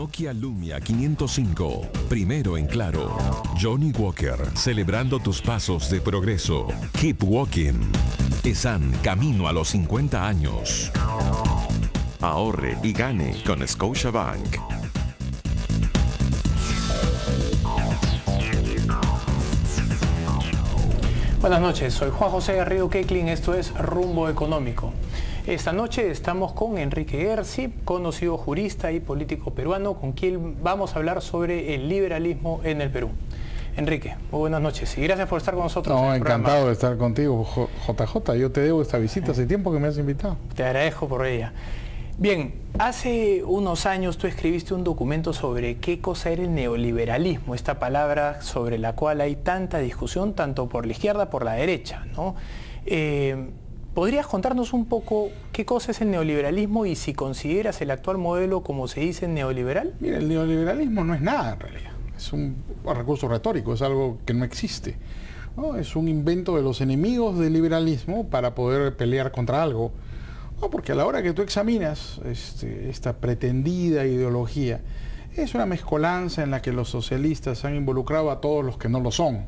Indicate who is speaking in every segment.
Speaker 1: Nokia Lumia 505. Primero en claro. Johnny Walker, celebrando tus pasos de progreso. Keep walking. ESAN, camino a los 50 años. Ahorre y gane con Scotiabank.
Speaker 2: Buenas noches, soy Juan José Garrido Queclin, esto es Rumbo Económico. Esta noche estamos con Enrique Gersi, conocido jurista y político peruano, con quien vamos a hablar sobre el liberalismo en el Perú. Enrique, muy buenas noches y gracias por estar con nosotros.
Speaker 3: No, encantado de estar contigo, JJ. Yo te debo esta visita, hace tiempo que me has invitado.
Speaker 2: Te agradezco por ella. Bien, hace unos años tú escribiste un documento sobre qué cosa era el neoliberalismo, esta palabra sobre la cual hay tanta discusión, tanto por la izquierda como por la derecha, ¿no? ¿Podrías contarnos un poco qué cosa es el neoliberalismo y si consideras el actual modelo, como se dice, neoliberal?
Speaker 3: Mira, el neoliberalismo no es nada en realidad. Es un recurso retórico, es algo que no existe, ¿no? Es un invento de los enemigos del liberalismo para poder pelear contra algo. No, porque a la hora que tú examinas esta pretendida ideología, es una mezcolanza en la que los socialistas han involucrado a todos los que no lo son,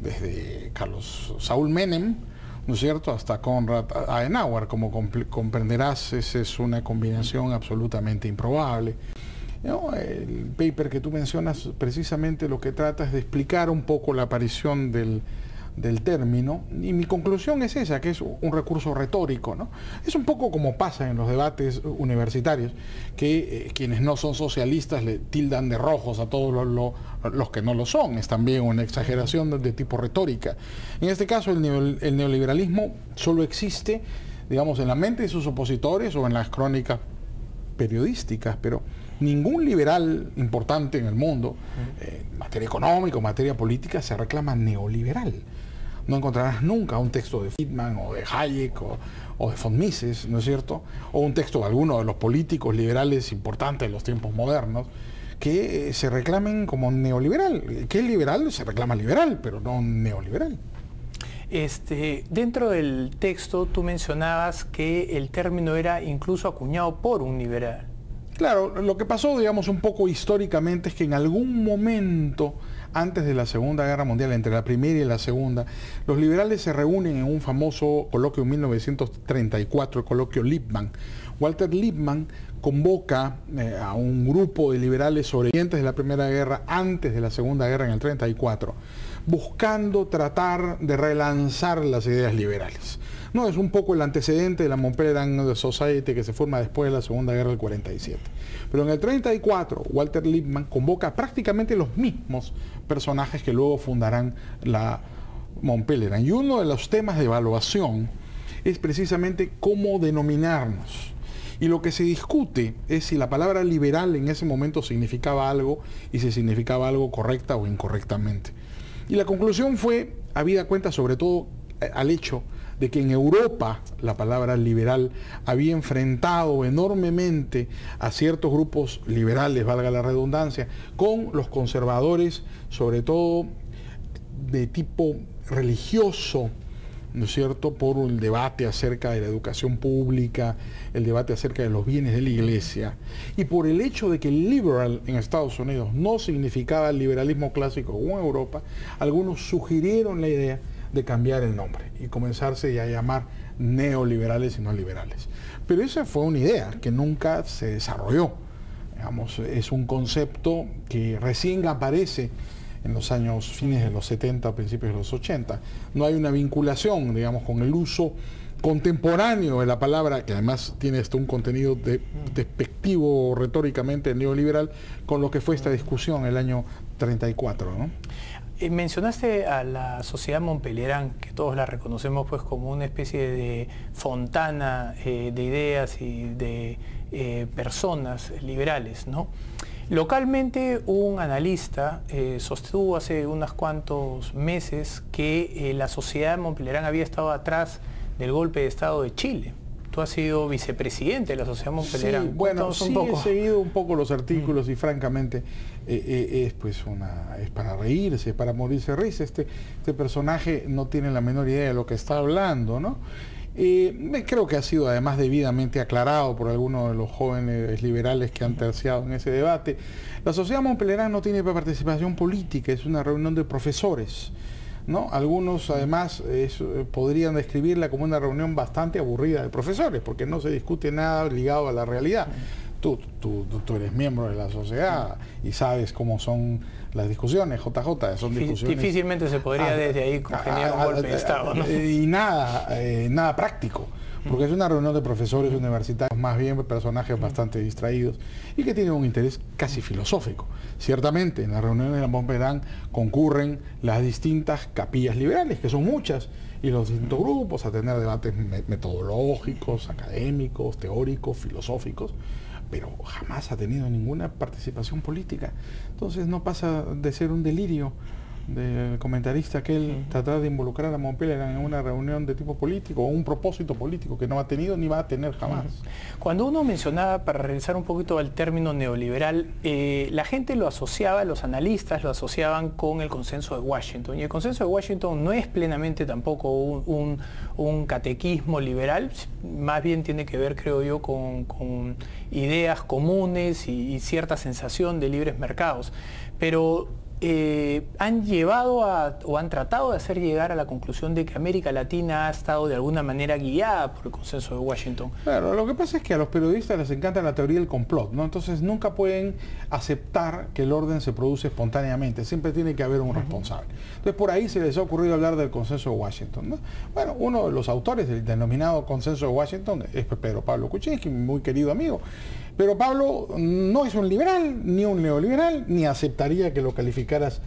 Speaker 3: desde Saúl Menem, ¿no es cierto?, hasta Konrad Adenauer. Como comprenderás, esa es una combinación absolutamente improbable, ¿no? El paper que tú mencionas precisamente lo que trata es de explicar un poco la aparición del término, y mi conclusión es esa, que es un recurso retórico, ¿no? Es un poco como pasa en los debates universitarios, que quienes no son socialistas le tildan de rojos a todos los que no lo son. Es también una exageración de tipo retórica. En este caso el neoliberalismo solo existe, digamos, en la mente de sus opositores o en las crónicas periodísticas, pero ningún liberal importante en el mundo, en materia económica o materia política, se reclama neoliberal. No encontrarás nunca un texto de Friedman o de Hayek o de von Mises, ¿no es cierto?, o un texto de alguno de los políticos liberales importantes de los tiempos modernos que se reclamen como neoliberal. Que es liberal se reclama liberal, pero no neoliberal.
Speaker 2: Dentro del texto tú mencionabas que el término era incluso acuñado por un liberal.
Speaker 3: Claro, lo que pasó, digamos, un poco históricamente es que en algún momento, antes de la Segunda Guerra Mundial, entre la primera y la segunda, los liberales se reúnen en un famoso coloquio en 1934, el coloquio Lippmann. Walter Lippmann convoca a un grupo de liberales sobrevivientes de la Primera Guerra, antes de la Segunda Guerra, en el 34, buscando tratar de relanzar las ideas liberales. No, es un poco el antecedente de la Montpellier Society, que se forma después de la Segunda Guerra del 47. Pero en el 34, Walter Lippmann convoca prácticamente los mismos personajes que luego fundarán la Montpellier. Y uno de los temas de evaluación es precisamente cómo denominarnos. Y lo que se discute es si la palabra liberal en ese momento significaba algo y si significaba algo correcta o incorrectamente. Y la conclusión fue, habida cuenta sobre todo al hecho de que en Europa la palabra liberal había enfrentado enormemente a ciertos grupos liberales, valga la redundancia, con los conservadores, sobre todo de tipo religioso, ¿no es cierto?, por el debate acerca de la educación pública, el debate acerca de los bienes de la iglesia, y por el hecho de que liberal en Estados Unidos no significaba el liberalismo clásico como en Europa, algunos sugirieron la idea de cambiar el nombre y comenzarse ya a llamar neoliberales y no liberales. Pero esa fue una idea que nunca se desarrolló. Digamos, es un concepto que recién aparece en los años fines de los 70, principios de los 80. No hay una vinculación, digamos, con el uso contemporáneo de la palabra, que además tiene un contenido despectivo retóricamente neoliberal, con lo que fue esta discusión en el año 34, ¿no?
Speaker 2: Mencionaste a la Sociedad Montpellier, que todos la reconocemos pues como una especie de fontana de ideas y de personas liberales, ¿no? Localmente un analista sostuvo hace unos cuantos meses que la Sociedad Montpellier había estado atrás del golpe de Estado de Chile. Tú has sido vicepresidente de la Sociedad Montpellier.
Speaker 3: Sí, bueno, sí, he seguido un poco los artículos y francamente es para reírse, es para morirse de risa. Este personaje no tiene la menor idea de lo que está hablando, ¿no? Creo que ha sido además debidamente aclarado por algunos de los jóvenes liberales que han terciado en ese debate. La Sociedad Montpellier no tiene participación política, es una reunión de profesores, ¿no? Algunos además podrían describirla como una reunión bastante aburrida de profesores, porque no se discute nada ligado a la realidad. Tú eres miembro de la sociedad y sabes cómo son las discusiones, JJ, son discusiones...
Speaker 2: Difícilmente se podría desde ahí congeniar un golpe de Estado, ¿no?
Speaker 3: Y nada práctico, porque es una reunión de profesores universitarios, más bien personajes bastante distraídos y que tienen un interés casi filosófico. Ciertamente, en las reuniones de la Montpellier concurren las distintas capillas liberales, que son muchas, y los distintos grupos a tener debates metodológicos, académicos, teóricos, filosóficos, pero jamás ha tenido ninguna participación política. Entonces no pasa de ser un delirio del comentarista aquel tratar de involucrar a Montpellier en una reunión de tipo político o un propósito político que no ha tenido ni va a tener jamás.
Speaker 2: Cuando uno mencionaba, para regresar un poquito al término neoliberal, la gente lo asociaba, los analistas lo asociaban con el consenso de Washington, y el consenso de Washington no es plenamente tampoco un catequismo liberal, más bien tiene que ver, creo yo, con ideas comunes y cierta sensación de libres mercados, pero han llevado o han tratado de hacer llegar a la conclusión de que América Latina ha estado de alguna manera guiada por el consenso de Washington.
Speaker 3: Claro, lo que pasa es que a los periodistas les encanta la teoría del complot, ¿no? Entonces nunca pueden aceptar que el orden se produce espontáneamente, siempre tiene que haber un responsable. Entonces por ahí se les ha ocurrido hablar del consenso de Washington, ¿no? Bueno, uno de los autores del denominado consenso de Washington es Pedro Pablo Kuczynski, muy querido amigo. Pero Pablo no es un liberal, ni un neoliberal, ni aceptaría que lo calificaras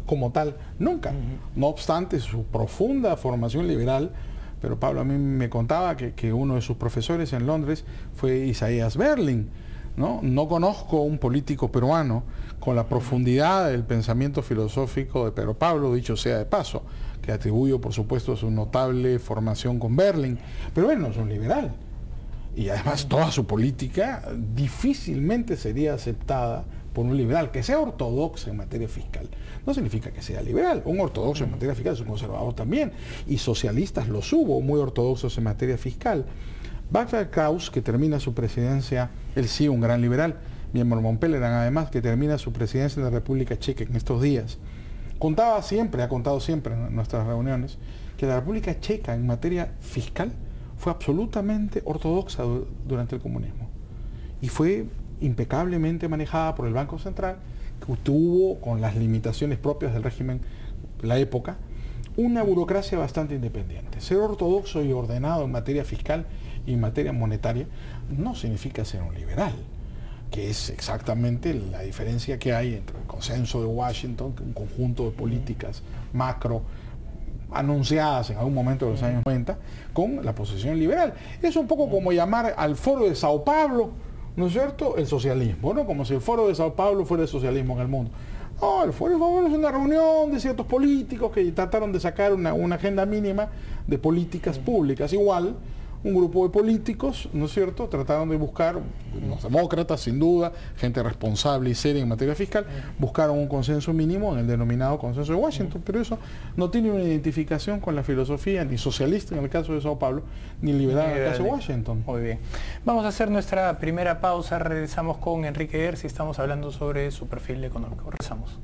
Speaker 3: como tal nunca. No obstante su profunda formación liberal, pero Pablo a mí me contaba que uno de sus profesores en Londres fue Isaías Berlin, ¿no? No conozco un político peruano con la profundidad del pensamiento filosófico de Pedro Pablo, dicho sea de paso, que atribuyo por supuesto su notable formación con Berlin, pero él no es un liberal. Y además toda su política difícilmente sería aceptada por un liberal. Que sea ortodoxo en materia fiscal no significa que sea liberal. Un ortodoxo en materia fiscal es un conservador también. Y socialistas los hubo muy ortodoxos en materia fiscal. Václav Klaus, que termina su presidencia, él sí, un gran liberal, miembro de Montpellier, además, que termina su presidencia en la República Checa en estos días, ha contado siempre en nuestras reuniones, que la República Checa en materia fiscal fue absolutamente ortodoxa durante el comunismo y fue impecablemente manejada por el Banco Central, que tuvo, con las limitaciones propias del régimen de la época, una burocracia bastante independiente. Ser ortodoxo y ordenado en materia fiscal y en materia monetaria no significa ser un liberal, que es exactamente la diferencia que hay entre el consenso de Washington, un conjunto de políticas macro anunciadas en algún momento de los años 90, con la posición liberal. Es un poco como llamar al Foro de Sao Paulo, ¿no es cierto?, el socialismo, ¿no? Como si el Foro de Sao Paulo fuera el socialismo en el mundo. No, el Foro de Sao Paulo es una reunión de ciertos políticos que trataron de sacar una agenda mínima de políticas públicas. Igual, un grupo de políticos, ¿no es cierto?, trataron de buscar, los demócratas sin duda, gente responsable y seria en materia fiscal, buscaron un consenso mínimo en el denominado consenso de Washington, pero eso no tiene una identificación con la filosofía ni socialista en el caso de Sao Paulo, ni liberal en el caso de Washington.
Speaker 2: Muy bien. Vamos a hacer nuestra primera pausa, regresamos con Enrique Gersi, estamos hablando sobre su perfil económico. Regresamos.